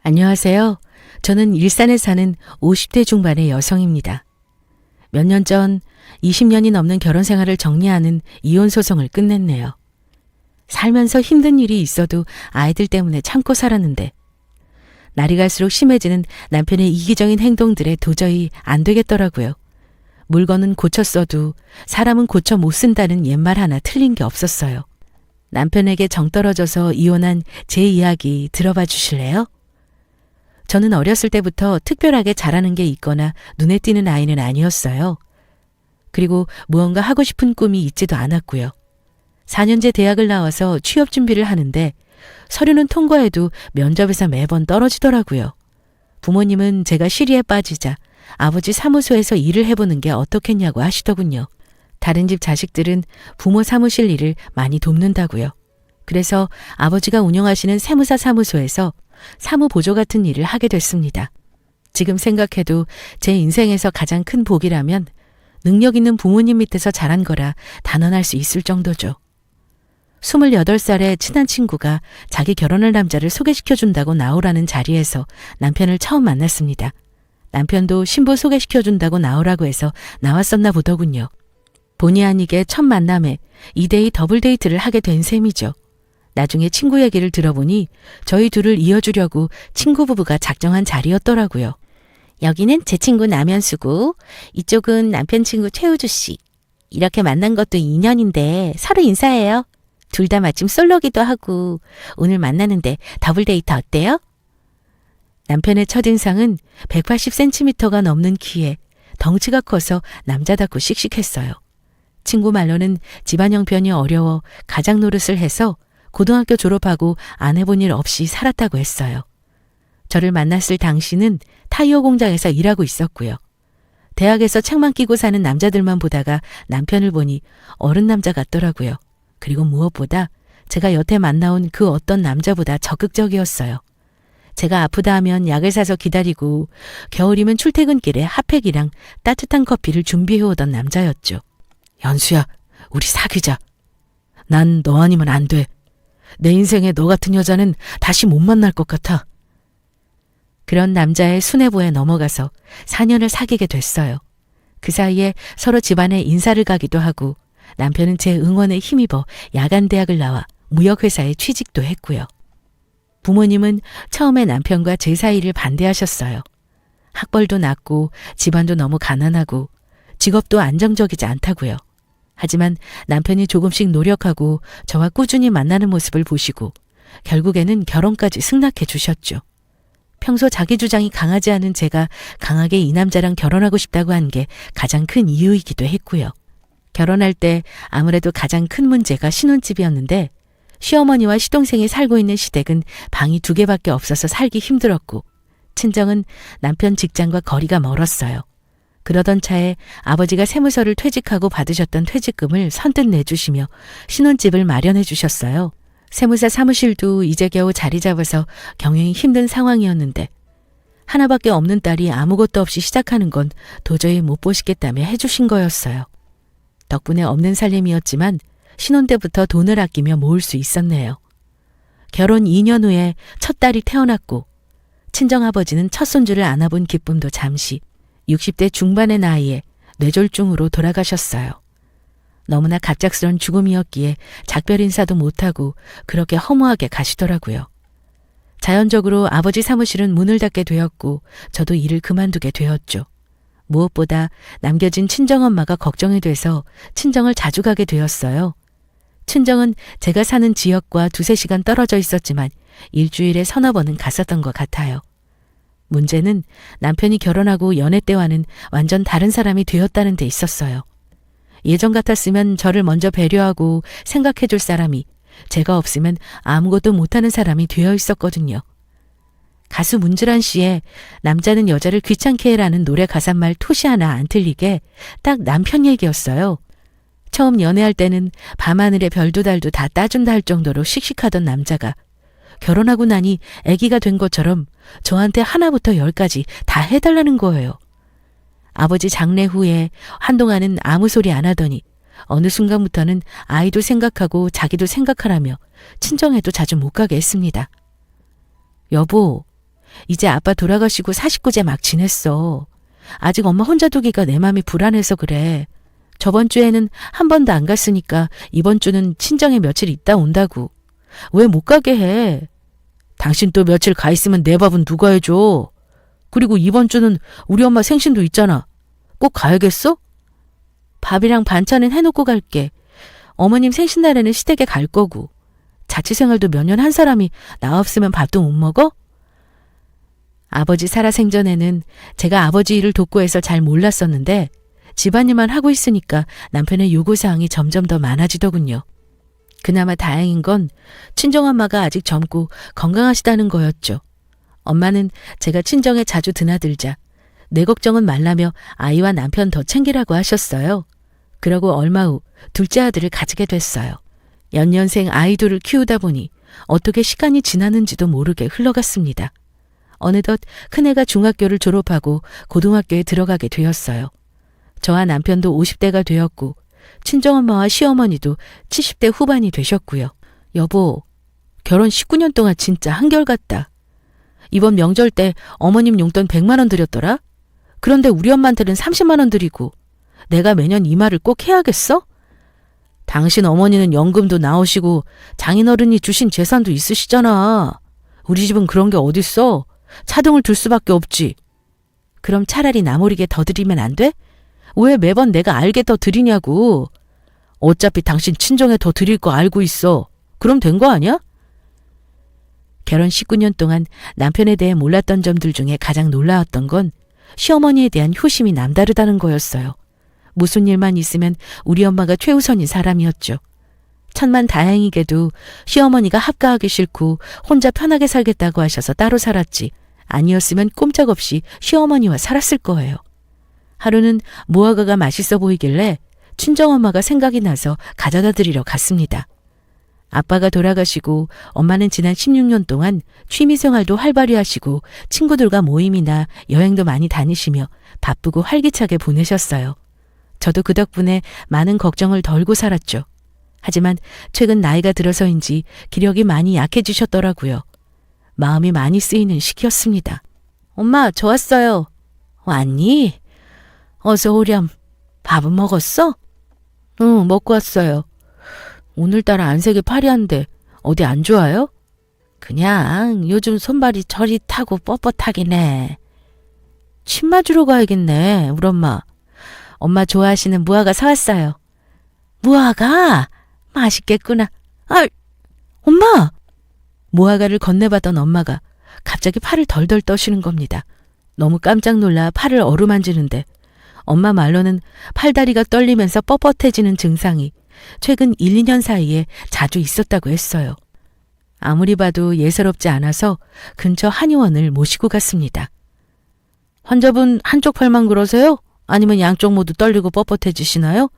안녕하세요. 저는 일산에 사는 50대 중반의 여성입니다. 몇 년 전 20년이 넘는 결혼 생활을 정리하는 이혼 소송을 끝냈네요. 살면서 힘든 일이 있어도 아이들 때문에 참고 살았는데 날이 갈수록 심해지는 남편의 이기적인 행동들에 도저히 안 되겠더라고요. 물건은 고쳤어도 사람은 고쳐 못 쓴다는 옛말 하나 틀린 게 없었어요. 남편에게 정 떨어져서 이혼한 제 이야기 들어봐 주실래요? 저는 어렸을 때부터 특별하게 잘하는 게 있거나 눈에 띄는 아이는 아니었어요. 그리고 무언가 하고 싶은 꿈이 있지도 않았고요. 4년제 대학을 나와서 취업 준비를 하는데 서류는 통과해도 면접에서 매번 떨어지더라고요. 부모님은 제가 시리에 빠지자 아버지 사무소에서 일을 해보는 게 어떻겠냐고 하시더군요. 다른 집 자식들은 부모 사무실 일을 많이 돕는다고요. 그래서 아버지가 운영하시는 세무사 사무소에서 사무보조 같은 일을 하게 됐습니다. 지금 생각해도 제 인생에서 가장 큰 복이라면 능력 있는 부모님 밑에서 자란 거라 단언할 수 있을 정도죠. 28살에 친한 친구가 자기 결혼할 남자를 소개시켜준다고 나오라는 자리에서 남편을 처음 만났습니다. 남편도 신부 소개시켜준다고 나오라고 해서 나왔었나 보더군요. 본의 아니게 첫 만남에 2대2 더블 데이트를 하게 된 셈이죠. 나중에 친구 얘기를 들어보니 저희 둘을 이어주려고 친구 부부가 작정한 자리였더라고요. 여기는 제 친구 남현수고 이쪽은 남편 친구 최우주 씨. 이렇게 만난 것도 인연인데 서로 인사해요. 둘 다 마침 솔로기도 하고 오늘 만나는데 더블 데이트 어때요? 남편의 첫인상은 180cm가 넘는 키에 덩치가 커서 남자답고 씩씩했어요. 친구 말로는 집안 형편이 어려워 가장 노릇을 해서 고등학교 졸업하고 안 해본 일 없이 살았다고 했어요. 저를 만났을 당시는 타이어 공장에서 일하고 있었고요. 대학에서 책만 끼고 사는 남자들만 보다가 남편을 보니 어른 남자 같더라고요. 그리고 무엇보다 제가 여태 만나온 그 어떤 남자보다 적극적이었어요. 제가 아프다 하면 약을 사서 기다리고 겨울이면 출퇴근길에 핫팩이랑 따뜻한 커피를 준비해오던 남자였죠. 연수야, 우리 사귀자. 난 너 아니면 안 돼. 내 인생에 너 같은 여자는 다시 못 만날 것 같아. 그런 남자의 수뇌부에 넘어가서 4년을 사귀게 됐어요. 그 사이에 서로 집안에 인사를 가기도 하고 남편은 제 응원에 힘입어 야간대학을 나와 무역회사에 취직도 했고요. 부모님은 처음에 남편과 제 사이를 반대하셨어요. 학벌도 낮고 집안도 너무 가난하고 직업도 안정적이지 않다고요. 하지만 남편이 조금씩 노력하고 저와 꾸준히 만나는 모습을 보시고 결국에는 결혼까지 승낙해 주셨죠. 평소 자기 주장이 강하지 않은 제가 강하게 이 남자랑 결혼하고 싶다고 한 게 가장 큰 이유이기도 했고요. 결혼할 때 아무래도 가장 큰 문제가 신혼집이었는데 시어머니와 시동생이 살고 있는 시댁은 방이 2개밖에 없어서 살기 힘들었고 친정은 남편 직장과 거리가 멀었어요. 그러던 차에 아버지가 세무서를 퇴직하고 받으셨던 퇴직금을 선뜻 내주시며 신혼집을 마련해 주셨어요. 세무사 사무실도 이제 겨우 자리 잡아서 경영이 힘든 상황이었는데 하나밖에 없는 딸이 아무것도 없이 시작하는 건 도저히 못 보시겠다며 해주신 거였어요. 덕분에 없는 살림이었지만 신혼 때부터 돈을 아끼며 모을 수 있었네요. 결혼 2년 후에 첫 딸이 태어났고 친정아버지는 첫 손주를 안아본 기쁨도 잠시 60대 중반의 나이에 뇌졸중으로 돌아가셨어요. 너무나 갑작스런 죽음이었기에 작별 인사도 못하고 그렇게 허무하게 가시더라고요. 자연적으로 아버지 사무실은 문을 닫게 되었고 저도 일을 그만두게 되었죠. 무엇보다 남겨진 친정엄마가 걱정이 돼서 친정을 자주 가게 되었어요. 친정은 제가 사는 지역과 2-3시간 떨어져 있었지만 일주일에 서너 번은 갔었던 것 같아요. 문제는 남편이 결혼하고 연애 때와는 완전 다른 사람이 되었다는 데 있었어요. 예전 같았으면 저를 먼저 배려하고 생각해 줄 사람이 제가 없으면 아무것도 못하는 사람이 되어 있었거든요. 가수 문주란 씨의 남자는 여자를 귀찮게 해라는 노래 가사말 토시 하나 안 틀리게 딱 남편 얘기였어요. 처음 연애할 때는 밤하늘의 별도 달도 다 따준다 할 정도로 씩씩하던 남자가 결혼하고 나니 아기가 된 것처럼 저한테 하나부터 10까지 다 해달라는 거예요. 아버지 장례 후에 한동안은 아무 소리 안 하더니 어느 순간부터는 아이도 생각하고 자기도 생각하라며 친정에도 자주 못 가게 했습니다. 여보, 이제 아빠 돌아가시고 49제 막 지냈어. 아직 엄마 혼자 두기가 내 맘이 불안해서 그래. 저번 주에는 한 번도 안 갔으니까 이번 주는 친정에 며칠 있다 온다고. 왜 못 가게 해? 당신 또 며칠 가 있으면 내 밥은 누가 해줘? 그리고 이번 주는 우리 엄마 생신도 있잖아. 꼭 가야겠어? 밥이랑 반찬은 해놓고 갈게. 어머님 생신날에는 시댁에 갈 거고. 자취생활도 몇 년 한 사람이 나 없으면 밥도 못 먹어? 아버지 살아생전에는 제가 아버지 일을 돕고 해서 잘 몰랐었는데 집안일만 하고 있으니까 남편의 요구사항이 점점 더 많아지더군요. 그나마 다행인 건 친정엄마가 아직 젊고 건강하시다는 거였죠. 엄마는 제가 친정에 자주 드나들자 내 걱정은 말라며 아이와 남편 더 챙기라고 하셨어요. 그러고 얼마 후 둘째 아들을 가지게 됐어요. 연년생 아이 둘을 키우다 보니 어떻게 시간이 지나는지도 모르게 흘러갔습니다. 어느덧 큰애가 중학교를 졸업하고 고등학교에 들어가게 되었어요. 저와 남편도 50대가 되었고 친정엄마와 시어머니도 70대 후반이 되셨고요. 여보, 결혼 19년 동안 진짜 한결같다. 이번 명절 때 어머님 용돈 100만 원 드렸더라? 그런데 우리 엄마한테는 30만 원 드리고 내가 매년 이 말을 꼭 해야겠어? 당신 어머니는 연금도 나오시고 장인어른이 주신 재산도 있으시잖아. 우리 집은 그런 게 어딨어? 차등을 둘 수밖에 없지. 그럼 차라리 나무리게 더 드리면 안 돼? 왜 매번 내가 알게 더 드리냐고. 어차피 당신 친정에 더 드릴 거 알고 있어. 그럼 된 거 아니야? 결혼 19년 동안 남편에 대해 몰랐던 점들 중에 가장 놀라웠던 건 시어머니에 대한 효심이 남다르다는 거였어요. 무슨 일만 있으면 우리 엄마가 최우선인 사람이었죠. 천만다행이게도 시어머니가 합가하기 싫고 혼자 편하게 살겠다고 하셔서 따로 살았지. 아니었으면 꼼짝없이 시어머니와 살았을 거예요. 하루는 무화과가 맛있어 보이길래 친정엄마가 생각이 나서 가져다 드리러 갔습니다. 아빠가 돌아가시고 엄마는 지난 16년 동안 취미생활도 활발히 하시고 친구들과 모임이나 여행도 많이 다니시며 바쁘고 활기차게 보내셨어요. 저도 그 덕분에 많은 걱정을 덜고 살았죠. 하지만 최근 나이가 들어서인지 기력이 많이 약해지셨더라고요. 마음이 많이 쓰이는 시기였습니다. 엄마, 저 왔어요. 왔니? 어서 오렴. 밥은 먹었어? 응, 먹고 왔어요. 오늘따라 안색이 파리한데 어디 안 좋아요? 그냥 요즘 손발이 저리 타고 뻣뻣하긴 해. 침 맞으러 가야겠네, 우리 엄마. 엄마 좋아하시는 무화과 사왔어요. 무화과? 맛있겠구나. 아, 엄마! 무화과를 건네받던 엄마가 갑자기 팔을 덜덜 떠시는 겁니다. 너무 깜짝 놀라 팔을 어루만지는데 엄마 말로는 팔다리가 떨리면서 뻣뻣해지는 증상이 최근 1, 2년 사이에 자주 있었다고 했어요. 아무리 봐도 예사롭지 않아서 근처 한의원을 모시고 갔습니다. 환자분 한쪽 팔만 그러세요? 아니면 양쪽 모두 떨리고 뻣뻣해지시나요?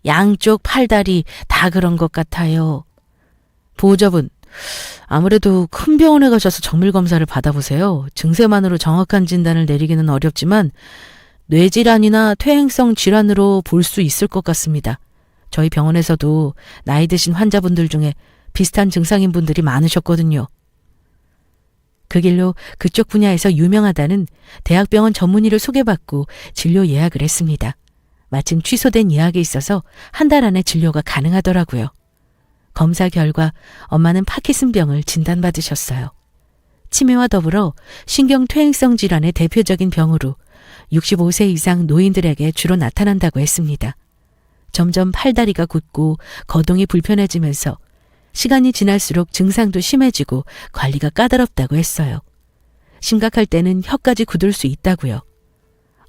양쪽 팔다리 다 그런 것 같아요. 보호자분, 아무래도 큰 병원에 가셔서 정밀검사를 받아보세요. 증세만으로 정확한 진단을 내리기는 어렵지만 뇌질환이나 퇴행성 질환으로 볼 수 있을 것 같습니다. 저희 병원에서도 나이 드신 환자분들 중에 비슷한 증상인 분들이 많으셨거든요. 그 길로 그쪽 분야에서 유명하다는 대학병원 전문의를 소개받고 진료 예약을 했습니다. 마침 취소된 예약이 있어서 한 달 안에 진료가 가능하더라고요. 검사 결과 엄마는 파킨슨병을 진단받으셨어요. 치매와 더불어 신경퇴행성 질환의 대표적인 병으로 65세 이상 노인들에게 주로 나타난다고 했습니다. 점점 팔다리가 굳고 거동이 불편해지면서 시간이 지날수록 증상도 심해지고 관리가 까다롭다고 했어요. 심각할 때는 혀까지 굳을 수 있다고요.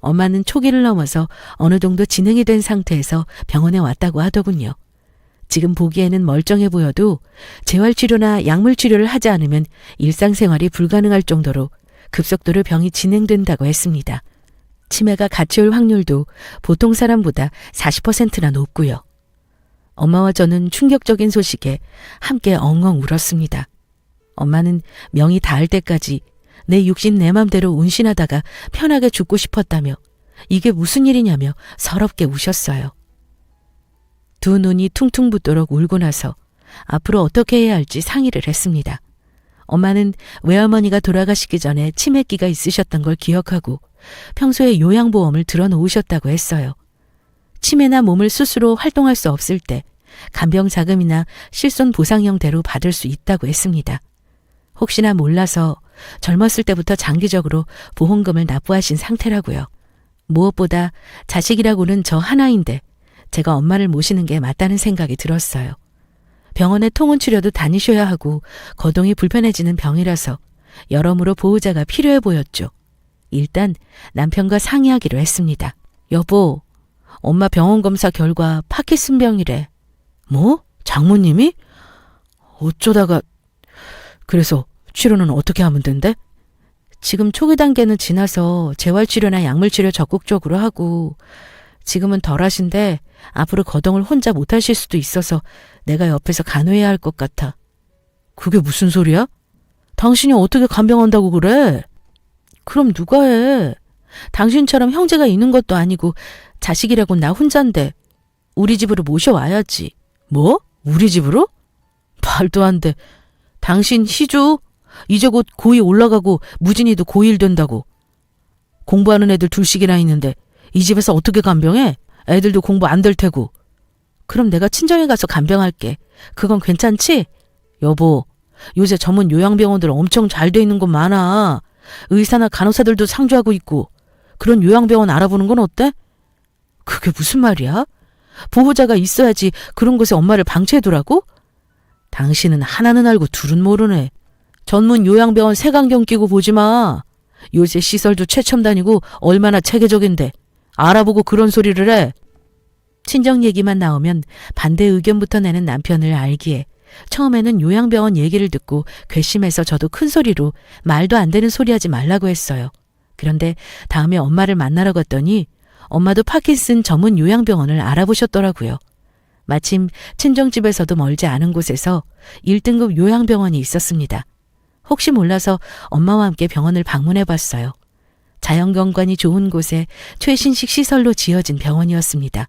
엄마는 초기를 넘어서 어느 정도 진행이 된 상태에서 병원에 왔다고 하더군요. 지금 보기에는 멀쩡해 보여도 재활치료나 약물치료를 하지 않으면 일상생활이 불가능할 정도로 급속도로 병이 진행된다고 했습니다. 치매가 같이 올 확률도 보통 사람보다 40%나 높고요. 엄마와 저는 충격적인 소식에 함께 엉엉 울었습니다. 엄마는 명이 닿을 때까지 내 육신 내 맘대로 운신하다가 편하게 죽고 싶었다며 이게 무슨 일이냐며 서럽게 우셨어요. 두 눈이 퉁퉁 붓도록 울고 나서 앞으로 어떻게 해야 할지 상의를 했습니다. 엄마는 외할머니가 돌아가시기 전에 치매기가 있으셨던 걸 기억하고 평소에 요양보험을 들어놓으셨다고 했어요. 치매나 몸을 스스로 활동할 수 없을 때 간병 자금이나 실손 보상 형태로 받을 수 있다고 했습니다. 혹시나 몰라서 젊었을 때부터 장기적으로 보험금을 납부하신 상태라고요. 무엇보다 자식이라고는 저 하나인데 제가 엄마를 모시는 게 맞다는 생각이 들었어요. 병원에 통원 치료도 다니셔야 하고 거동이 불편해지는 병이라서 여러모로 보호자가 필요해 보였죠. 일단 남편과 상의하기로 했습니다. 여보, 엄마 병원 검사 결과 파킨슨병이래. 뭐? 장모님이? 어쩌다가... 그래서 치료는 어떻게 하면 된대? 지금 초기 단계는 지나서 재활치료나 약물치료 적극적으로 하고 지금은 덜 하신데 앞으로 거동을 혼자 못 하실 수도 있어서 내가 옆에서 간호해야 할 것 같아. 그게 무슨 소리야? 당신이 어떻게 간병한다고 그래? 그럼 누가 해? 당신처럼 형제가 있는 것도 아니고 자식이라고 나 혼잔데 우리 집으로 모셔와야지. 뭐? 우리 집으로? 말도 안 돼. 당신 희주 이제 곧 고2 올라가고 무진이도 고1 된다고. 공부하는 애들 둘씩이나 있는데 이 집에서 어떻게 간병해? 애들도 공부 안 될 테고. 그럼 내가 친정에 가서 간병할게. 그건 괜찮지? 여보, 요새 전문 요양병원들 엄청 잘 돼 있는 곳 많아. 의사나 간호사들도 상주하고 있고. 그런 요양병원 알아보는 건 어때? 그게 무슨 말이야? 보호자가 있어야지 그런 곳에 엄마를 방치해두라고? 당신은 하나는 알고 둘은 모르네. 전문 요양병원 색안경 끼고 보지 마. 요새 시설도 최첨단이고 얼마나 체계적인데 알아보고 그런 소리를 해. 친정 얘기만 나오면 반대 의견부터 내는 남편을 알기에 처음에는 요양병원 얘기를 듣고 괘씸해서 저도 큰 소리로 말도 안 되는 소리 하지 말라고 했어요. 그런데 다음에 엄마를 만나러 갔더니 엄마도 파킨슨 전문 요양병원을 알아보셨더라고요. 마침 친정집에서도 멀지 않은 곳에서 1등급 요양병원이 있었습니다. 혹시 몰라서 엄마와 함께 병원을 방문해 봤어요. 자연경관이 좋은 곳에 최신식 시설로 지어진 병원이었습니다.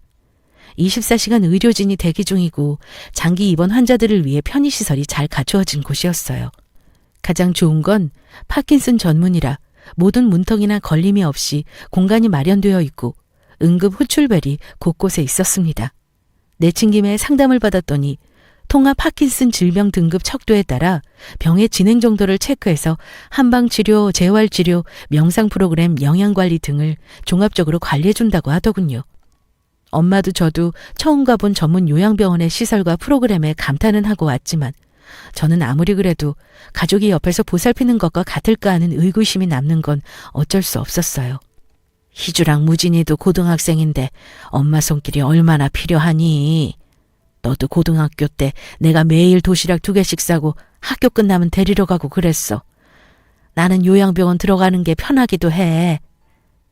24시간 의료진이 대기 중이고 장기 입원 환자들을 위해 편의시설이 잘 갖추어진 곳이었어요. 가장 좋은 건 파킨슨 전문이라 모든 문턱이나 걸림이 없이 공간이 마련되어 있고 응급 호출벨이 곳곳에 있었습니다. 내친김에 상담을 받았더니 통합 파킨슨 질병 등급 척도에 따라 병의 진행 정도를 체크해서 한방치료, 재활치료, 명상 프로그램, 영양관리 등을 종합적으로 관리해준다고 하더군요. 엄마도 저도 처음 가본 전문 요양병원의 시설과 프로그램에 감탄은 하고 왔지만 저는 아무리 그래도 가족이 옆에서 보살피는 것과 같을까 하는 의구심이 남는 건 어쩔 수 없었어요. 희주랑 무진이도 고등학생인데 엄마 손길이 얼마나 필요하니? 너도 고등학교 때 내가 매일 도시락 2개씩 싸고 학교 끝나면 데리러 가고 그랬어. 나는 요양병원 들어가는 게 편하기도 해.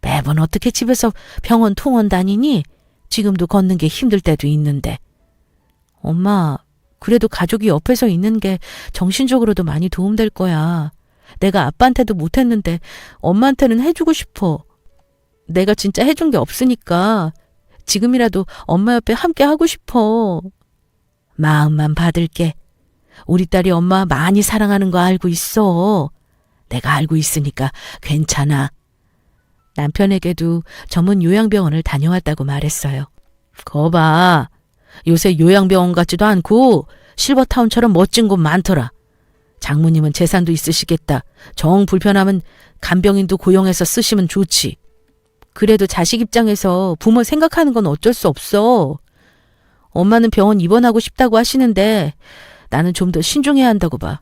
매번 어떻게 집에서 병원 통원 다니니? 지금도 걷는 게 힘들 때도 있는데. 엄마, 그래도 가족이 옆에서 있는 게 정신적으로도 많이 도움될 거야. 내가 아빠한테도 못했는데 엄마한테는 해주고 싶어. 내가 진짜 해준 게 없으니까 지금이라도 엄마 옆에 함께 하고 싶어. 마음만 받을게. 우리 딸이 엄마 많이 사랑하는 거 알고 있어. 내가 알고 있으니까 괜찮아. 남편에게도 전문 요양병원을 다녀왔다고 말했어요. 거봐. 요새 요양병원 같지도 않고 실버타운처럼 멋진 곳 많더라. 장모님은 재산도 있으시겠다. 정 불편하면 간병인도 고용해서 쓰시면 좋지. 그래도 자식 입장에서 부모 생각하는 건 어쩔 수 없어. 엄마는 병원 입원하고 싶다고 하시는데 나는 좀 더 신중해야 한다고 봐.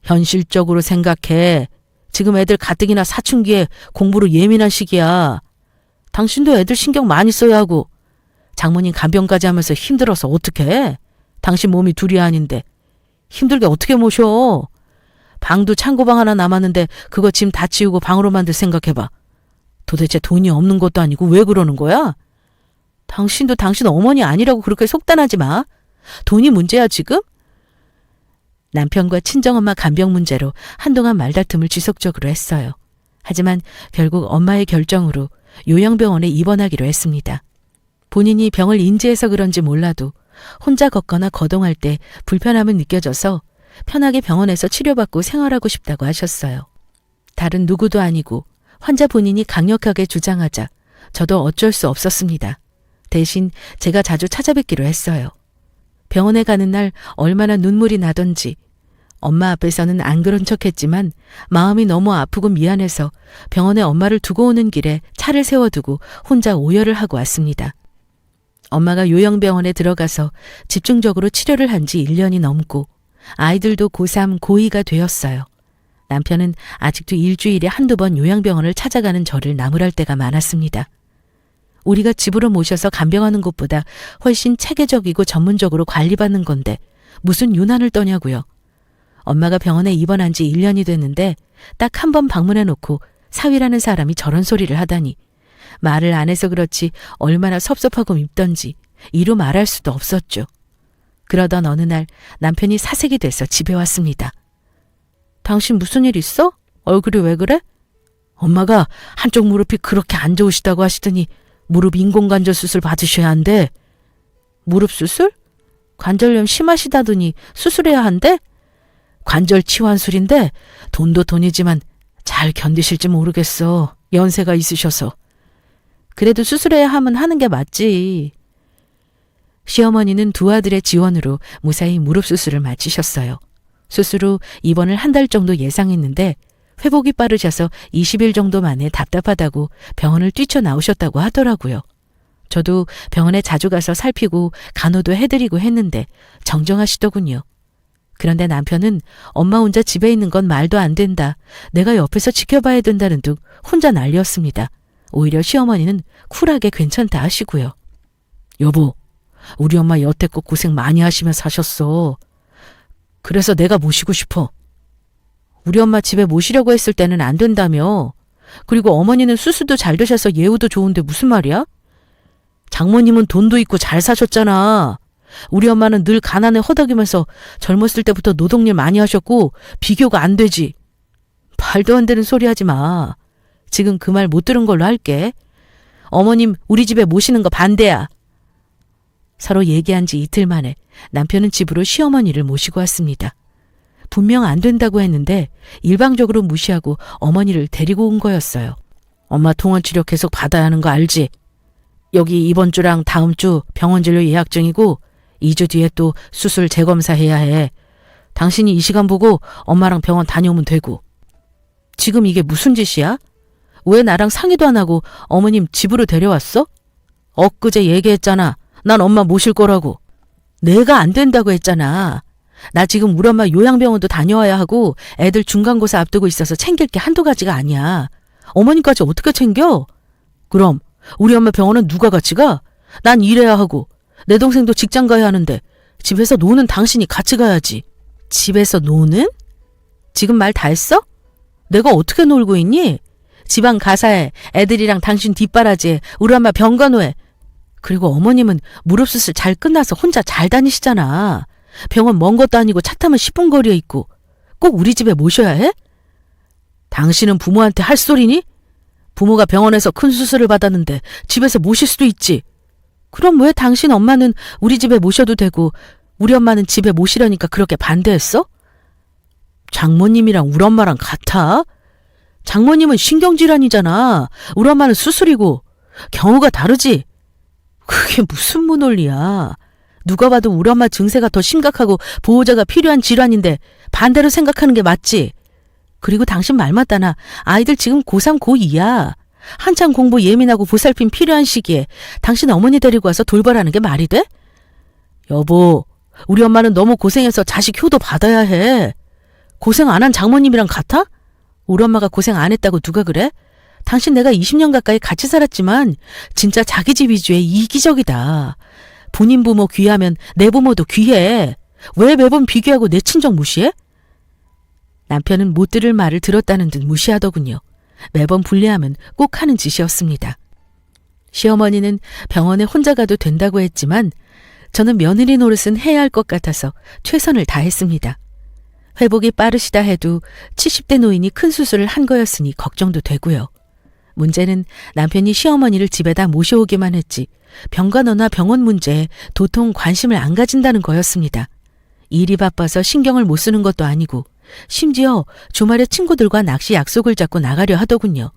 현실적으로 생각해. 지금 애들 가뜩이나 사춘기에 공부로 예민한 시기야. 당신도 애들 신경 많이 써야 하고 장모님 간병까지 하면서 힘들어서 어떡해? 당신 몸이 둘이 아닌데 힘들게 어떻게 모셔? 방도 창고방 하나 남았는데 그거 짐 다 치우고 방으로 만들 생각해봐. 도대체 돈이 없는 것도 아니고 왜 그러는 거야? 당신도 당신 어머니 아니라고 그렇게 속단하지 마. 돈이 문제야 지금? 남편과 친정엄마 간병 문제로 한동안 말다툼을 지속적으로 했어요. 하지만 결국 엄마의 결정으로 요양병원에 입원하기로 했습니다. 본인이 병을 인지해서 그런지 몰라도 혼자 걷거나 거동할 때 불편함을 느껴져서 편하게 병원에서 치료받고 생활하고 싶다고 하셨어요. 다른 누구도 아니고 환자 본인이 강력하게 주장하자 저도 어쩔 수 없었습니다. 대신 제가 자주 찾아뵙기로 했어요. 병원에 가는 날 얼마나 눈물이 나던지 엄마 앞에서는 안 그런 척했지만 마음이 너무 아프고 미안해서 병원에 엄마를 두고 오는 길에 차를 세워두고 혼자 오열을 하고 왔습니다. 엄마가 요양병원에 들어가서 집중적으로 치료를 한 지 1년이 넘고 아이들도 고3, 고2가 되었어요. 남편은 아직도 일주일에 한두 번 요양병원을 찾아가는 저를 나무랄 때가 많았습니다. 우리가 집으로 모셔서 간병하는 것보다 훨씬 체계적이고 전문적으로 관리받는 건데 무슨 유난을 떠냐고요. 엄마가 병원에 입원한 지 1년이 됐는데 딱 한 번 방문해 놓고 사위라는 사람이 저런 소리를 하다니 말을 안 해서 그렇지 얼마나 섭섭하고 밉던지 이루 말할 수도 없었죠. 그러던 어느 날 남편이 사색이 돼서 집에 왔습니다. 당신 무슨 일 있어? 얼굴이 왜 그래? 엄마가 한쪽 무릎이 그렇게 안 좋으시다고 하시더니 무릎 인공관절 수술 받으셔야 한대. 무릎 수술? 관절염 심하시다더니 수술해야 한대? 관절 치환술인데 돈도 돈이지만 잘 견디실지 모르겠어. 연세가 있으셔서. 그래도 수술해야 하면 하는 게 맞지. 시어머니는 두 아들의 지원으로 무사히 무릎 수술을 마치셨어요. 수술 후 입원을 한 달 정도 예상했는데 회복이 빠르셔서 20일 정도 만에 답답하다고 병원을 뛰쳐나오셨다고 하더라고요. 저도 병원에 자주 가서 살피고 간호도 해드리고 했는데 정정하시더군요. 그런데 남편은 엄마 혼자 집에 있는 건 말도 안 된다. 내가 옆에서 지켜봐야 된다는 둥 혼자 난리였습니다. 오히려 시어머니는 쿨하게 괜찮다 하시고요. 여보, 우리 엄마 여태껏 고생 많이 하시며 사셨어. 그래서 내가 모시고 싶어. 우리 엄마 집에 모시려고 했을 때는 안 된다며. 그리고 어머니는 수술도 잘 되셔서 예후도 좋은데 무슨 말이야? 장모님은 돈도 있고 잘 사셨잖아. 우리 엄마는 늘 가난에 허덕이면서 젊었을 때부터 노동일 많이 하셨고 비교가 안 되지. 말도 안 되는 소리 하지 마. 지금 그 말 못 들은 걸로 할게. 어머님 우리 집에 모시는 거 반대야. 서로 얘기한 지 이틀 만에 남편은 집으로 시어머니를 모시고 왔습니다. 분명 안 된다고 했는데 일방적으로 무시하고 어머니를 데리고 온 거였어요. 엄마 통원 치료 계속 받아야 하는 거 알지? 여기 이번 주랑 다음 주 병원 진료 예약 중이고 2주 뒤에 또 수술 재검사 해야 해. 당신이 이 시간 보고 엄마랑 병원 다녀오면 되고. 지금 이게 무슨 짓이야? 왜 나랑 상의도 안 하고 어머님 집으로 데려왔어? 엊그제 얘기했잖아. 난 엄마 모실 거라고. 내가 안 된다고 했잖아. 나 지금 우리 엄마 요양병원도 다녀와야 하고 애들 중간고사 앞두고 있어서 챙길 게 한두 가지가 아니야. 어머님까지 어떻게 챙겨? 그럼 우리 엄마 병원은 누가 같이 가? 난 일해야 하고 내 동생도 직장 가야 하는데 집에서 노는 당신이 같이 가야지. 집에서 노는? 지금 말 다 했어? 내가 어떻게 놀고 있니? 지방 가사에 애들이랑 당신 뒷바라지에 우리 엄마 병간호에. 그리고 어머님은 무릎 수술 잘 끝나서 혼자 잘 다니시잖아. 병원 먼 것도 아니고 차 타면 10분 거리에 있고 꼭 우리 집에 모셔야 해? 당신은 부모한테 할 소리니? 부모가 병원에서 큰 수술을 받았는데 집에서 모실 수도 있지. 그럼 왜 당신 엄마는 우리 집에 모셔도 되고 우리 엄마는 집에 모시려니까 그렇게 반대했어? 장모님이랑 우리 엄마랑 같아? 장모님은 신경질환이잖아. 우리 엄마는 수술이고 경우가 다르지. 그게 무슨 무논리야. 누가 봐도 우리 엄마 증세가 더 심각하고 보호자가 필요한 질환인데 반대로 생각하는 게 맞지. 그리고 당신 말 맞다나 아이들 지금 고3, 고2야. 한창 공부 예민하고 보살핌 필요한 시기에 당신 어머니 데리고 와서 돌보라는 게 말이 돼? 여보, 우리 엄마는 너무 고생해서 자식 효도 받아야 해. 고생 안 한 장모님이랑 같아? 우리 엄마가 고생 안 했다고 누가 그래? 당신 내가 20년 가까이 같이 살았지만 진짜 자기 집 위주의 이기적이다. 본인 부모 귀하면 내 부모도 귀해. 왜 매번 비교하고 내 친정 무시해? 남편은 못 들을 말을 들었다는 듯 무시하더군요. 매번 불리하면 꼭 하는 짓이었습니다. 시어머니는 병원에 혼자 가도 된다고 했지만 저는 며느리 노릇은 해야 할 것 같아서 최선을 다했습니다. 회복이 빠르시다 해도 70대 노인이 큰 수술을 한 거였으니 걱정도 되고요. 문제는 남편이 시어머니를 집에다 모셔오기만 했지 병간호나 병원 문제에 도통 관심을 안 가진다는 거였습니다. 일이 바빠서 신경을 못 쓰는 것도 아니고 심지어 주말에 친구들과 낚시 약속을 잡고 나가려 하더군요.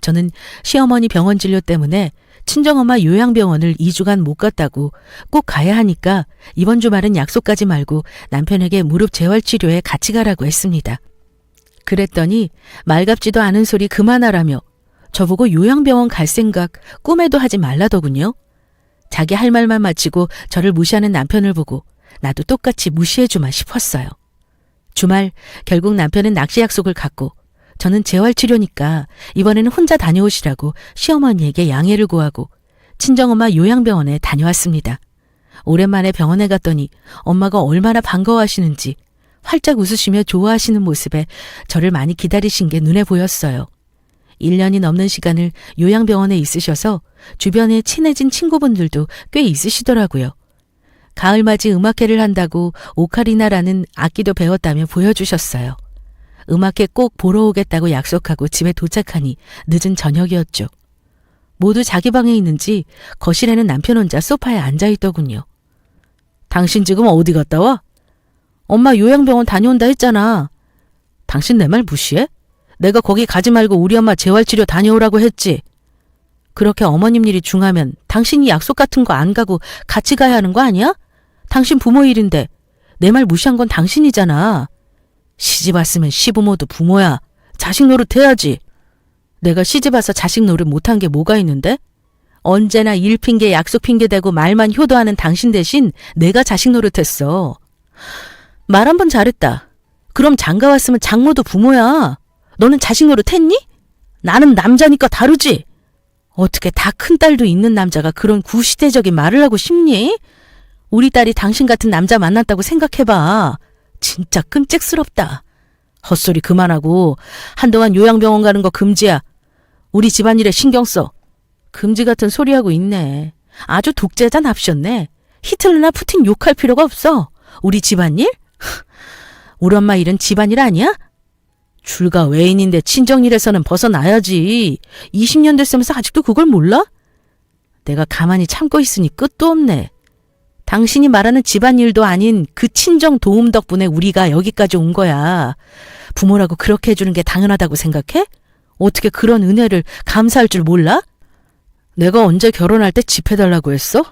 저는 시어머니 병원 진료 때문에 친정엄마 요양병원을 2주간 못 갔다고 꼭 가야 하니까 이번 주말은 약속까지 말고 남편에게 무릎 재활치료에 같이 가라고 했습니다. 그랬더니 말갑지도 않은 소리 그만하라며 저보고 요양병원 갈 생각 꿈에도 하지 말라더군요. 자기 할 말만 마치고 저를 무시하는 남편을 보고 나도 똑같이 무시해주마 싶었어요. 주말 결국 남편은 낚시 약속을 갖고 저는 재활치료니까 이번에는 혼자 다녀오시라고 시어머니에게 양해를 구하고 친정엄마 요양병원에 다녀왔습니다. 오랜만에 병원에 갔더니 엄마가 얼마나 반가워하시는지 활짝 웃으시며 좋아하시는 모습에 저를 많이 기다리신 게 눈에 보였어요. 1년이 넘는 시간을 요양병원에 있으셔서 주변에 친해진 친구분들도 꽤 있으시더라고요. 가을맞이 음악회를 한다고 오카리나라는 악기도 배웠다며 보여주셨어요. 음악회 꼭 보러 오겠다고 약속하고 집에 도착하니 늦은 저녁이었죠. 모두 자기 방에 있는지 거실에는 남편 혼자 소파에 앉아있더군요. 당신 지금 어디 갔다 와? 엄마 요양병원 다녀온다 했잖아. 당신 내 말 무시해? 내가 거기 가지 말고 우리 엄마 재활치료 다녀오라고 했지. 그렇게 어머님 일이 중하면 당신이 약속 같은 거 안 가고 같이 가야 하는 거 아니야? 당신 부모 일인데 내 말 무시한 건 당신이잖아. 시집 왔으면 시부모도 부모야. 자식 노릇 해야지. 내가 시집 와서 자식 노릇 못한 게 뭐가 있는데? 언제나 일 핑계 약속 핑계 대고 말만 효도하는 당신 대신 내가 자식 노릇했어. 말 한 번 잘했다. 그럼 장가 왔으면 장모도 부모야. 너는 자식 노릇 했니? 나는 남자니까 다르지. 어떻게 다 큰딸도 있는 남자가 그런 구시대적인 말을 하고 싶니? 우리 딸이 당신 같은 남자 만났다고 생각해봐. 진짜 끔찍스럽다. 헛소리 그만하고 한동안 요양병원 가는 거 금지야. 우리 집안일에 신경 써. 금지 같은 소리하고 있네. 아주 독재자 납셨네. 히틀러나 푸틴 욕할 필요가 없어. 우리 집안일? 우리 엄마 일은 집안일 아니야? 줄가 외인인데 친정일에서는 벗어나야지. 20년 됐으면서 아직도 그걸 몰라? 내가 가만히 참고 있으니 끝도 없네. 당신이 말하는 집안일도 아닌 그 친정 도움 덕분에 우리가 여기까지 온 거야. 부모라고 그렇게 해주는 게 당연하다고 생각해? 어떻게 그런 은혜를 감사할 줄 몰라? 내가 언제 결혼할 때 집 해달라고 했어?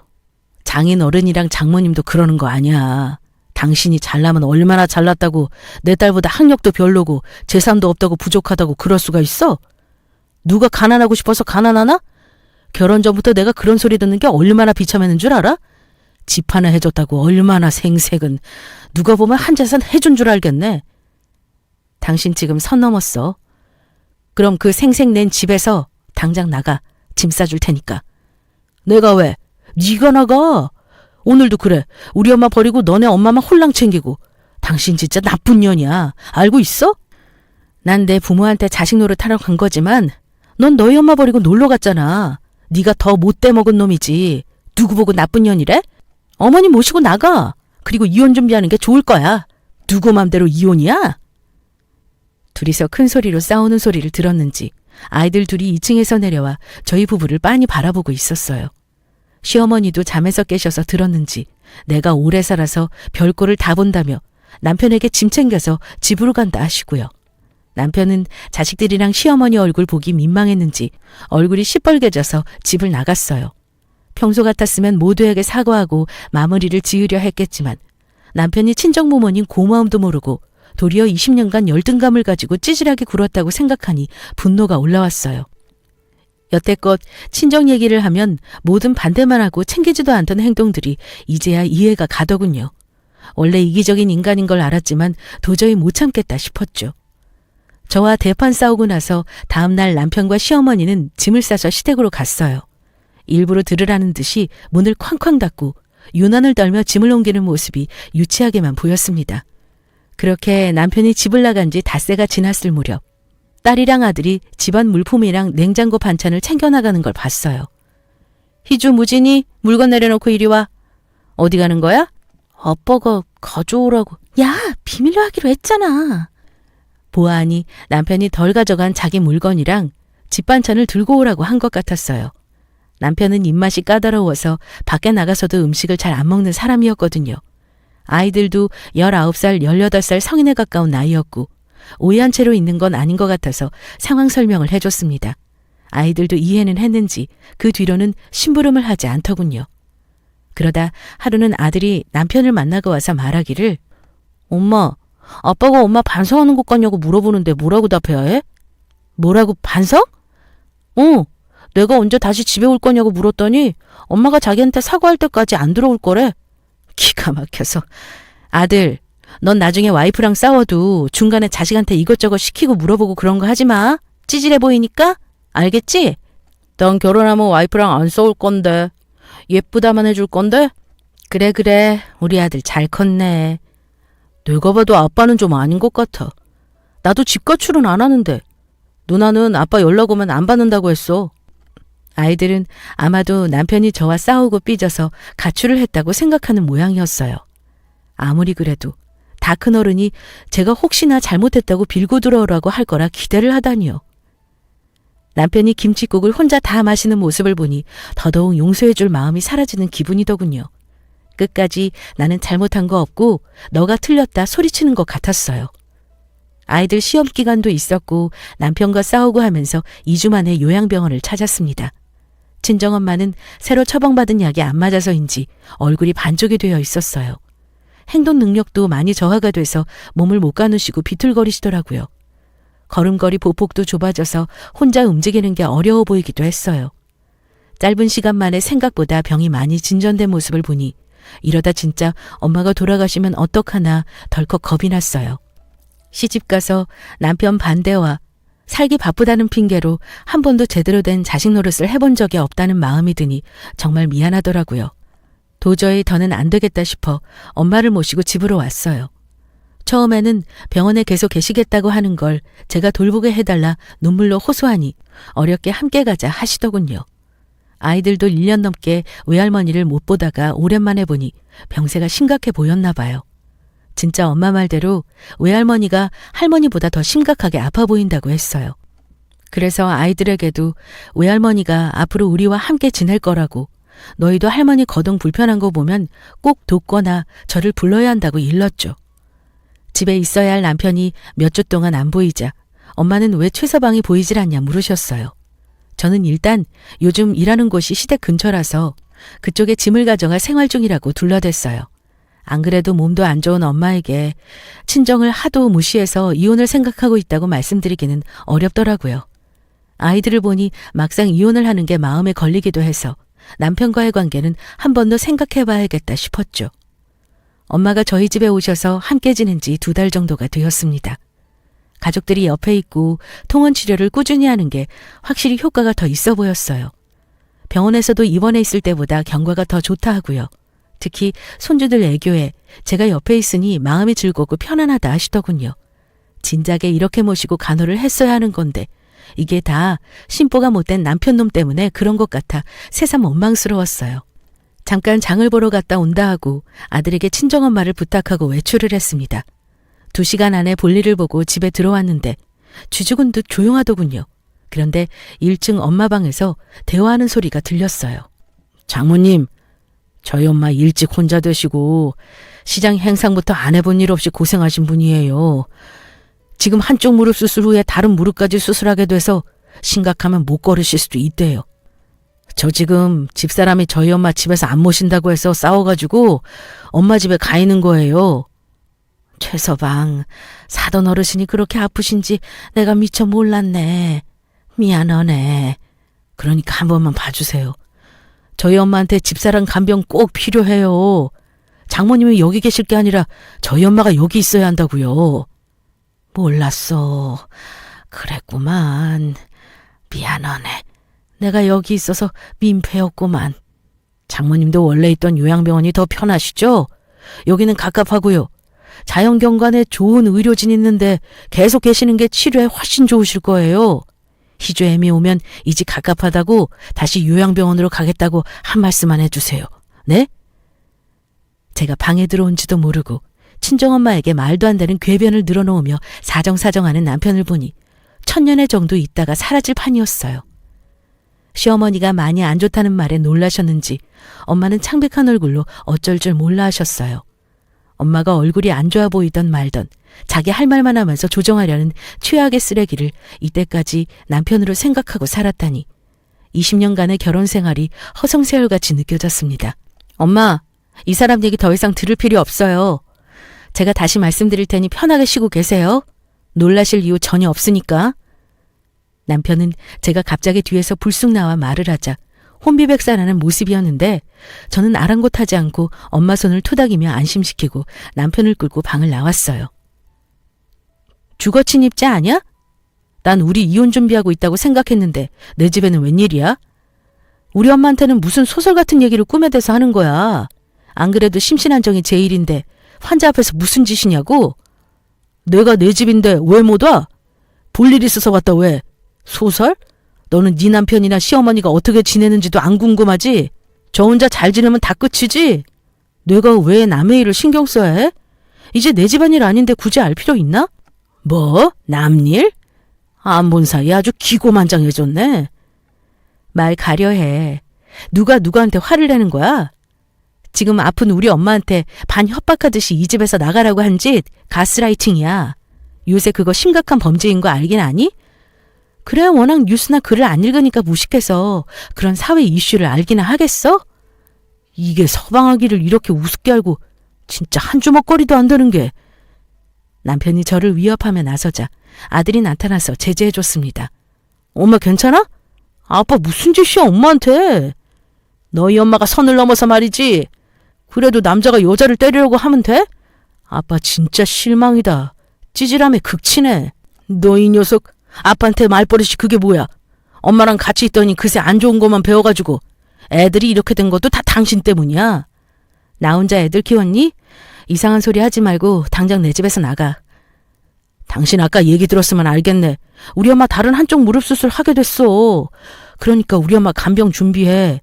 장인 어른이랑 장모님도 그러는 거 아니야. 당신이 잘나면 얼마나 잘났다고 내 딸보다 학력도 별로고 재산도 없다고 부족하다고 그럴 수가 있어? 누가 가난하고 싶어서 가난하나? 결혼 전부터 내가 그런 소리 듣는 게 얼마나 비참했는 줄 알아? 집 하나 해줬다고 얼마나 생색은. 누가 보면 한 재산 해준 줄 알겠네. 당신 지금 선 넘었어. 그럼 그 생색 낸 집에서 당장 나가. 짐 싸줄 테니까. 내가 왜? 네가 나가. 오늘도 그래. 우리 엄마 버리고 너네 엄마만 홀랑 챙기고. 당신 진짜 나쁜 년이야. 알고 있어? 난 내 부모한테 자식 노릇하러 간 거지만 넌 너희 엄마 버리고 놀러 갔잖아. 네가 더 못돼 먹은 놈이지. 누구 보고 나쁜 년이래? 어머니 모시고 나가. 그리고 이혼 준비하는 게 좋을 거야. 누구 맘대로 이혼이야? 둘이서 큰 소리로 싸우는 소리를 들었는지 아이들 둘이 2층에서 내려와 저희 부부를 빤히 바라보고 있었어요. 시어머니도 잠에서 깨셔서 들었는지 내가 오래 살아서 별꼴을 다 본다며 남편에게 짐 챙겨서 집으로 간다 하시고요. 남편은 자식들이랑 시어머니 얼굴 보기 민망했는지 얼굴이 시뻘개져서 집을 나갔어요. 평소 같았으면 모두에게 사과하고 마무리를 지으려 했겠지만 남편이 친정부모님 고마움도 모르고 도리어 20년간 열등감을 가지고 찌질하게 굴었다고 생각하니 분노가 올라왔어요. 여태껏 친정 얘기를 하면 뭐든 반대만 하고 챙기지도 않던 행동들이 이제야 이해가 가더군요. 원래 이기적인 인간인 걸 알았지만 도저히 못 참겠다 싶었죠. 저와 대판 싸우고 나서 다음날 남편과 시어머니는 짐을 싸서 시댁으로 갔어요. 일부러 들으라는 듯이 문을 쾅쾅 닫고 유난을 떨며 짐을 옮기는 모습이 유치하게만 보였습니다. 그렇게 남편이 집을 나간 지 닷새가 지났을 무렵 딸이랑 아들이 집안 물품이랑 냉장고 반찬을 챙겨나가는 걸 봤어요. 희주 무진이 물건 내려놓고 이리 와. 어디 가는 거야? 아빠가 가져오라고. 야, 비밀로 하기로 했잖아. 보아하니 남편이 덜 가져간 자기 물건이랑 집 반찬을 들고 오라고 한 것 같았어요. 남편은 입맛이 까다로워서 밖에 나가서도 음식을 잘 안 먹는 사람이었거든요. 아이들도 19살, 18살 성인에 가까운 나이였고 오해한 채로 있는 건 아닌 것 같아서 상황 설명을 해줬습니다. 아이들도 이해는 했는지 그 뒤로는 심부름을 하지 않더군요. 그러다 하루는 아들이 남편을 만나고 와서 말하기를 엄마, 아빠가 엄마 반성하는 것 같냐고 물어보는데 뭐라고 답해야 해? 뭐라고 반성? 내가 언제 다시 집에 올 거냐고 물었더니 엄마가 자기한테 사과할 때까지 안 들어올 거래. 기가 막혀서. 아들, 넌 나중에 와이프랑 싸워도 중간에 자식한테 이것저것 시키고 물어보고 그런 거 하지 마. 찌질해 보이니까? 알겠지? 넌 결혼하면 와이프랑 안 싸울 건데. 예쁘다만 해줄 건데? 그래. 우리 아들 잘 컸네. 내가 봐도 아빠는 좀 아닌 것 같아. 나도 집 가출은 안 하는데. 누나는 아빠 연락 오면 안 받는다고 했어. 아이들은 아마도 남편이 저와 싸우고 삐져서 가출을 했다고 생각하는 모양이었어요. 아무리 그래도 다 큰 어른이 제가 혹시나 잘못했다고 빌고 들어오라고 할 거라 기대를 하다니요. 남편이 김칫국을 혼자 다 마시는 모습을 보니 더더욱 용서해 줄 마음이 사라지는 기분이더군요. 끝까지 나는 잘못한 거 없고 너가 틀렸다 소리치는 것 같았어요. 아이들 시험 기간도 있었고 남편과 싸우고 하면서 2주 만에 요양병원을 찾았습니다. 친정엄마는 새로 처방받은 약이 안 맞아서인지 얼굴이 반쪽이 되어 있었어요. 행동 능력도 많이 저하가 돼서 몸을 못 가누시고 비틀거리시더라고요. 걸음걸이 보폭도 좁아져서 혼자 움직이는 게 어려워 보이기도 했어요. 짧은 시간 만에 생각보다 병이 많이 진전된 모습을 보니 이러다 진짜 엄마가 돌아가시면 어떡하나 덜컥 겁이 났어요. 시집가서 남편 반대와 살기 바쁘다는 핑계로 한 번도 제대로 된 자식 노릇을 해본 적이 없다는 마음이 드니 정말 미안하더라고요. 도저히 더는 안 되겠다 싶어 엄마를 모시고 집으로 왔어요. 처음에는 병원에 계속 계시겠다고 하는 걸 제가 돌보게 해달라 눈물로 호소하니 어렵게 함께 가자 하시더군요. 아이들도 1년 넘게 외할머니를 못 보다가 오랜만에 보니 병세가 심각해 보였나 봐요. 진짜 엄마 말대로 외할머니가 할머니보다 더 심각하게 아파 보인다고 했어요. 그래서 아이들에게도 외할머니가 앞으로 우리와 함께 지낼 거라고 너희도 할머니 거동 불편한 거 보면 꼭 돕거나 저를 불러야 한다고 일렀죠. 집에 있어야 할 남편이 몇 주 동안 안 보이자 엄마는 왜 최서방이 보이질 않냐 물으셨어요. 저는 일단 요즘 일하는 곳이 시댁 근처라서 그쪽에 짐을 가져가 생활 중이라고 둘러댔어요. 안 그래도 몸도 안 좋은 엄마에게 친정을 하도 무시해서 이혼을 생각하고 있다고 말씀드리기는 어렵더라고요. 아이들을 보니 막상 이혼을 하는 게 마음에 걸리기도 해서 남편과의 관계는 한 번 더 생각해 봐야겠다 싶었죠. 엄마가 저희 집에 오셔서 함께 지낸 지 2달 정도가 되었습니다. 가족들이 옆에 있고 통원 치료를 꾸준히 하는 게 확실히 효과가 더 있어 보였어요. 병원에서도 입원해 있을 때보다 경과가 더 좋다 하고요. 특히 손주들 애교에 제가 옆에 있으니 마음이 즐겁고 편안하다 하시더군요. 진작에 이렇게 모시고 간호를 했어야 하는 건데 이게 다 심보가 못된 남편놈 때문에 그런 것 같아 새삼 원망스러웠어요. 잠깐 장을 보러 갔다 온다 하고 아들에게 친정엄마를 부탁하고 외출을 했습니다. 2시간 안에 볼일을 보고 집에 들어왔는데 쥐죽은 듯 조용하더군요. 그런데 1층 엄마 방에서 대화하는 소리가 들렸어요. 장모님, 저희 엄마 일찍 혼자 되시고 시장 행상부터 안 해본 일 없이 고생하신 분이에요. 지금 한쪽 무릎 수술 후에 다른 무릎까지 수술하게 돼서 심각하면 못 걸으실 수도 있대요. 저 지금 집사람이 저희 엄마 집에서 안 모신다고 해서 싸워가지고 엄마 집에 가 있는 거예요. 최서방, 사돈 어르신이 그렇게 아프신지 내가 미처 몰랐네. 미안하네. 그러니까 한 번만 봐주세요. 저희 엄마한테 집사람 간병 꼭 필요해요. 장모님이 여기 계실 게 아니라 저희 엄마가 여기 있어야 한다고요. 몰랐어. 그랬구만. 미안하네. 내가 여기 있어서 민폐였구만. 장모님도 원래 있던 요양병원이 더 편하시죠? 여기는 갑갑하고요. 자연경관에 좋은 의료진 있는데 계속 계시는 게 치료에 훨씬 좋으실 거예요. 희주애미 오면 이 집 갑갑하다고 다시 요양병원으로 가겠다고 한 말씀만 해주세요. 네? 제가 방에 들어온지도 모르고 친정엄마에게 말도 안 되는 궤변을 늘어놓으며 사정사정하는 남편을 보니 천년의 정도 있다가 사라질 판이었어요. 시어머니가 많이 안 좋다는 말에 놀라셨는지 엄마는 창백한 얼굴로 어쩔 줄 몰라 하셨어요. 엄마가 얼굴이 안 좋아 보이던 말던 자기 할 말만 하면서 조정하려는 최악의 쓰레기를 이때까지 남편으로 생각하고 살았다니 20년간의 결혼 생활이 허송세월같이 느껴졌습니다. 엄마, 이 사람 얘기 더 이상 들을 필요 없어요. 제가 다시 말씀드릴 테니 편하게 쉬고 계세요. 놀라실 이유 전혀 없으니까. 남편은 제가 갑자기 뒤에서 불쑥 나와 말을 하자 혼비백산하는 모습이었는데 저는 아랑곳하지 않고 엄마 손을 토닥이며 안심시키고 남편을 끌고 방을 나왔어요. 주거 침입자 아니야? 난 우리 이혼 준비하고 있다고 생각했는데 내 집에는 웬일이야? 우리 엄마한테는 무슨 소설 같은 얘기를 꾸며대서 하는 거야. 안 그래도 심신안정이 제 일인데 환자 앞에서 무슨 짓이냐고? 내가 내 집인데 왜 못 와? 볼일 있어서 왔다 왜? 소설? 너는 네 남편이나 시어머니가 어떻게 지내는지도 안 궁금하지? 저 혼자 잘 지내면 다 끝이지? 내가 왜 남의 일을 신경 써야 해? 이제 내 집안일 아닌데 굳이 알 필요 있나? 뭐? 남일? 안 본 사이에 아주 기고만장해졌네. 말 가려해. 누가 누구한테 화를 내는 거야? 지금 아픈 우리 엄마한테 반 협박하듯이 이 집에서 나가라고 한 짓 가스라이팅이야. 요새 그거 심각한 범죄인 거 알긴 아니? 그래야 워낙 뉴스나 글을 안 읽으니까 무식해서 그런 사회 이슈를 알기나 하겠어? 이게 서방아기를 이렇게 우습게 알고 진짜 한 주먹거리도 안 되는 게. 남편이 저를 위협하며 나서자 아들이 나타나서 제재해줬습니다. 엄마 괜찮아? 아빠 무슨 짓이야 엄마한테. 너희 엄마가 선을 넘어서 말이지. 그래도 남자가 여자를 때리려고 하면 돼? 아빠 진짜 실망이다. 찌질함에 극치네. 너 이 녀석 아빠한테 말버릇이 그게 뭐야. 엄마랑 같이 있더니 그새 안 좋은 것만 배워가지고 애들이 이렇게 된 것도 다 당신 때문이야. 나 혼자 애들 키웠니? 이상한 소리 하지 말고 당장 내 집에서 나가. 당신 아까 얘기 들었으면 알겠네. 우리 엄마 다른 한쪽 무릎 수술 하게 됐어. 그러니까 우리 엄마 간병 준비해.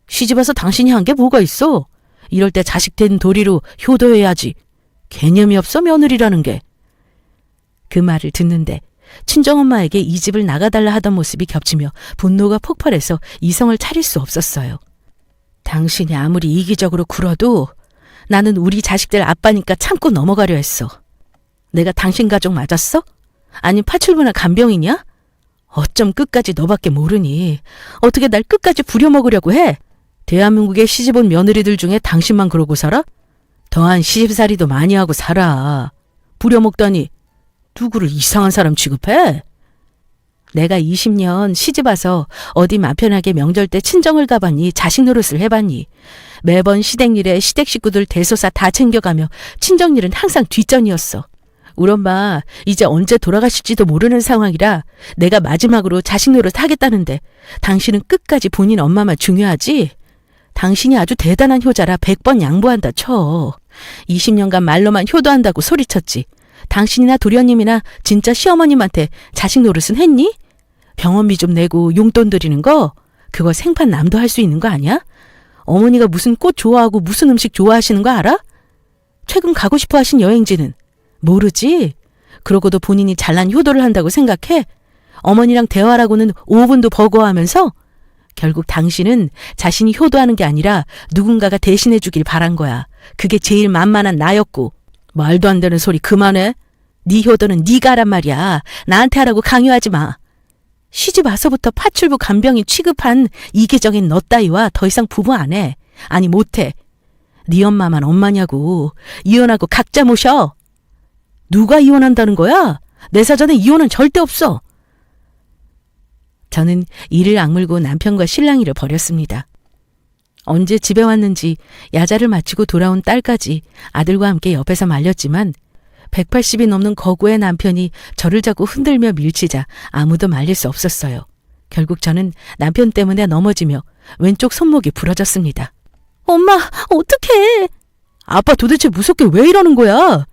시집와서 당신이 한 게 뭐가 있어? 이럴 때 자식 된 도리로 효도해야지. 개념이 없어 며느리라는 게. 그 말을 듣는데 친정엄마에게 이 집을 나가달라 하던 모습이 겹치며 분노가 폭발해서 이성을 차릴 수 없었어요. 당신이 아무리 이기적으로 굴어도 나는 우리 자식들 아빠니까 참고 넘어가려 했어. 내가 당신 가족 맞았어? 아니 파출부나 간병이냐? 어쩜 끝까지 너밖에 모르니. 어떻게 날 끝까지 부려먹으려고 해? 대한민국에 시집온 며느리들 중에 당신만 그러고 살아? 더한 시집살이도 많이 하고 살아. 부려먹다니 누구를 이상한 사람 취급해? 내가 20년 시집와서 어디 맘 편하게 명절 때 친정을 가봤니? 자식 노릇을 해봤니? 매번 시댁일에 시댁 식구들 대소사 다 챙겨가며 친정일은 항상 뒷전이었어. 우리 엄마 이제 언제 돌아가실지도 모르는 상황이라 내가 마지막으로 자식 노릇 하겠다는데 당신은 끝까지 본인 엄마만 중요하지? 당신이 아주 대단한 효자라 100번 양보한다 쳐. 20년간 말로만 효도한다고 소리쳤지. 당신이나 도련님이나 진짜 시어머님한테 자식 노릇은 했니? 병원비 좀 내고 용돈 드리는 거? 그거 생판 남도 할 수 있는 거 아니야? 어머니가 무슨 꽃 좋아하고 무슨 음식 좋아하시는 거 알아? 최근 가고 싶어 하신 여행지는? 모르지? 그러고도 본인이 잘난 효도를 한다고 생각해? 어머니랑 대화라고는 5분도 버거워하면서? 결국 당신은 자신이 효도하는 게 아니라 누군가가 대신해 주길 바란 거야. 그게 제일 만만한 나였고. 말도 안 되는 소리 그만해. 네 효도는 네가 하란 말이야. 나한테 하라고 강요하지 마. 시집 와서부터 파출부 간병인 취급한 이기적인 너 따위와 더 이상 부부 안 해. 아니 못해. 네 엄마만 엄마냐고. 이혼하고 각자 모셔. 누가 이혼한다는 거야? 내 사전에 이혼은 절대 없어. 저는 이를 악물고 남편과 실랑이를 벌였습니다. 언제 집에 왔는지 야자를 마치고 돌아온 딸까지 아들과 함께 옆에서 말렸지만 180이 넘는 거구의 남편이 저를 자꾸 흔들며 밀치자 아무도 말릴 수 없었어요. 결국 저는 남편 때문에 넘어지며 왼쪽 손목이 부러졌습니다. 엄마, 어떡해. 아빠 도대체 무섭게 왜 이러는 거야?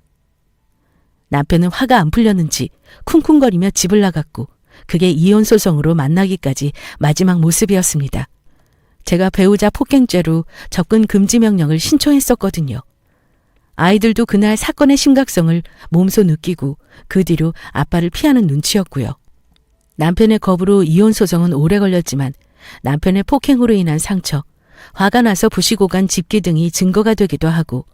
남편은 화가 안 풀렸는지 쿵쿵거리며 집을 나갔고 그게 이혼 소송으로 만나기까지 마지막 모습이었습니다. 제가 배우자 폭행죄로 접근 금지 명령을 신청했었거든요. 아이들도 그날 사건의 심각성을 몸소 느끼고 그 뒤로 아빠를 피하는 눈치였고요. 남편의 겁으로 이혼 소송은 오래 걸렸지만 남편의 폭행으로 인한 상처, 화가 나서 부시고 간 집기 등이 증거가 되기도 하고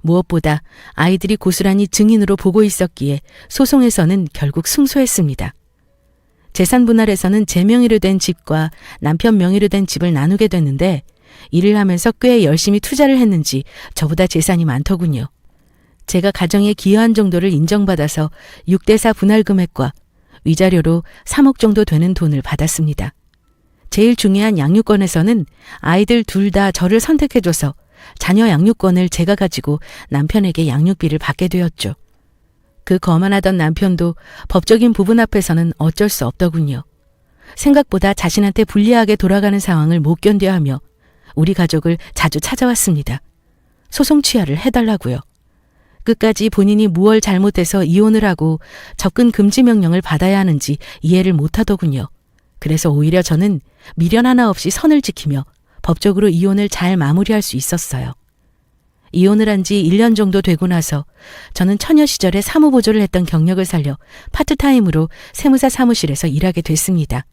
무엇보다 아이들이 고스란히 증인으로 보고 있었기에 소송에서는 결국 승소했습니다. 재산 분할에서는 제 명의로 된 집과 남편 명의로 된 집을 나누게 됐는데 일을 하면서 꽤 열심히 투자를 했는지 저보다 재산이 많더군요. 제가 가정에 기여한 정도를 인정받아서 6대4 분할 금액과 위자료로 3억 정도 되는 돈을 받았습니다. 제일 중요한 양육권에서는 아이들 둘 다 저를 선택해줘서 자녀 양육권을 제가 가지고 남편에게 양육비를 받게 되었죠. 그 거만하던 남편도 법적인 부분 앞에서는 어쩔 수 없더군요. 생각보다 자신한테 불리하게 돌아가는 상황을 못 견뎌하며 우리 가족을 자주 찾아왔습니다. 소송 취하를 해달라고요. 끝까지 본인이 무얼 잘못해서 이혼을 하고 접근 금지 명령을 받아야 하는지 이해를 못하더군요. 그래서 오히려 저는 미련 하나 없이 선을 지키며 법적으로 이혼을 잘 마무리할 수 있었어요. 이혼을 한 지 1년 정도 되고 나서 저는 처녀 시절에 사무보조를 했던 경력을 살려 파트타임으로 세무사 사무실에서 일하게 됐습니다.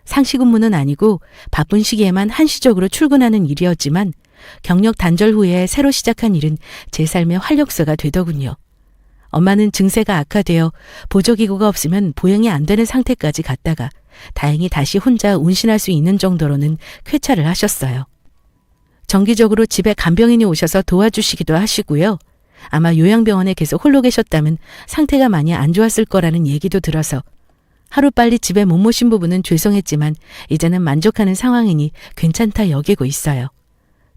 상시 근무는 아니고 바쁜 시기에만 한시적으로 출근하는 일이었지만 경력 단절 후에 새로 시작한 일은 제 삶의 활력소가 되더군요. 엄마는 증세가 악화되어 보조기구가 없으면 보행이 안 되는 상태까지 갔다가 다행히 다시 혼자 운신할 수 있는 정도로는 쾌차를 하셨어요. 정기적으로 집에 간병인이 오셔서 도와주시기도 하시고요. 아마 요양병원에 계속 홀로 계셨다면 상태가 많이 안 좋았을 거라는 얘기도 들어서 하루빨리 집에 못 모신 부분은 죄송했지만 이제는 만족하는 상황이니 괜찮다 여기고 있어요.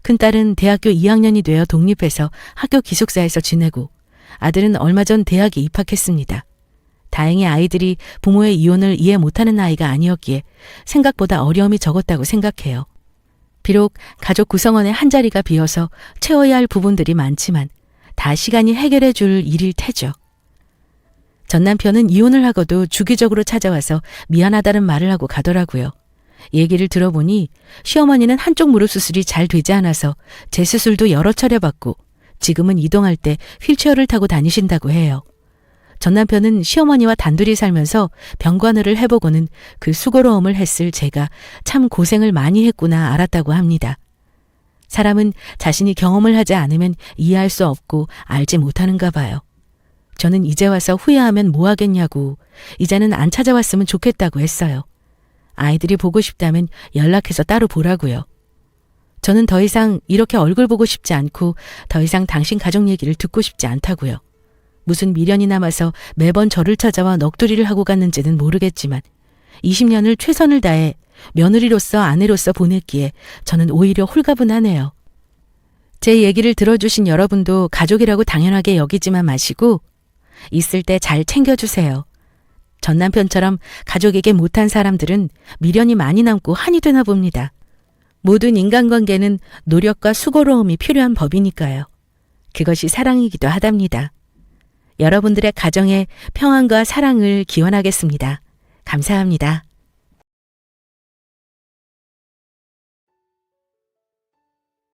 큰딸은 대학교 2학년이 되어 독립해서 학교 기숙사에서 지내고 아들은 얼마 전 대학에 입학했습니다. 다행히 아이들이 부모의 이혼을 이해 못하는 나이가 아니었기에 생각보다 어려움이 적었다고 생각해요. 비록 가족 구성원의 한자리가 비어서 채워야 할 부분들이 많지만 다 시간이 해결해 줄 일일 테죠. 전 남편은 이혼을 하고도 주기적으로 찾아와서 미안하다는 말을 하고 가더라고요. 얘기를 들어보니 시어머니는 한쪽 무릎 수술이 잘 되지 않아서 재수술도 여러 차례 받고 지금은 이동할 때 휠체어를 타고 다니신다고 해요. 전 남편은 시어머니와 단둘이 살면서 병관을 해보고는 그 수고로움을 했을 제가 참 고생을 많이 했구나 알았다고 합니다. 사람은 자신이 경험을 하지 않으면 이해할 수 없고 알지 못하는가 봐요. 저는 이제 와서 후회하면 뭐 하겠냐고 이제는 안 찾아왔으면 좋겠다고 했어요. 아이들이 보고 싶다면 연락해서 따로 보라고요. 저는 더 이상 이렇게 얼굴 보고 싶지 않고 더 이상 당신 가족 얘기를 듣고 싶지 않다고요. 무슨 미련이 남아서 매번 저를 찾아와 넋두리를 하고 갔는지는 모르겠지만 20년을 최선을 다해 며느리로서 아내로서 보냈기에 저는 오히려 홀가분하네요. 제 얘기를 들어주신 여러분도 가족이라고 당연하게 여기지만 마시고 있을 때 잘 챙겨주세요. 전 남편처럼 가족에게 못한 사람들은 미련이 많이 남고 한이 되나 봅니다. 모든 인간관계는 노력과 수고로움이 필요한 법이니까요. 그것이 사랑이기도 하답니다. 여러분들의 가정에 평안과 사랑을 기원하겠습니다. 감사합니다.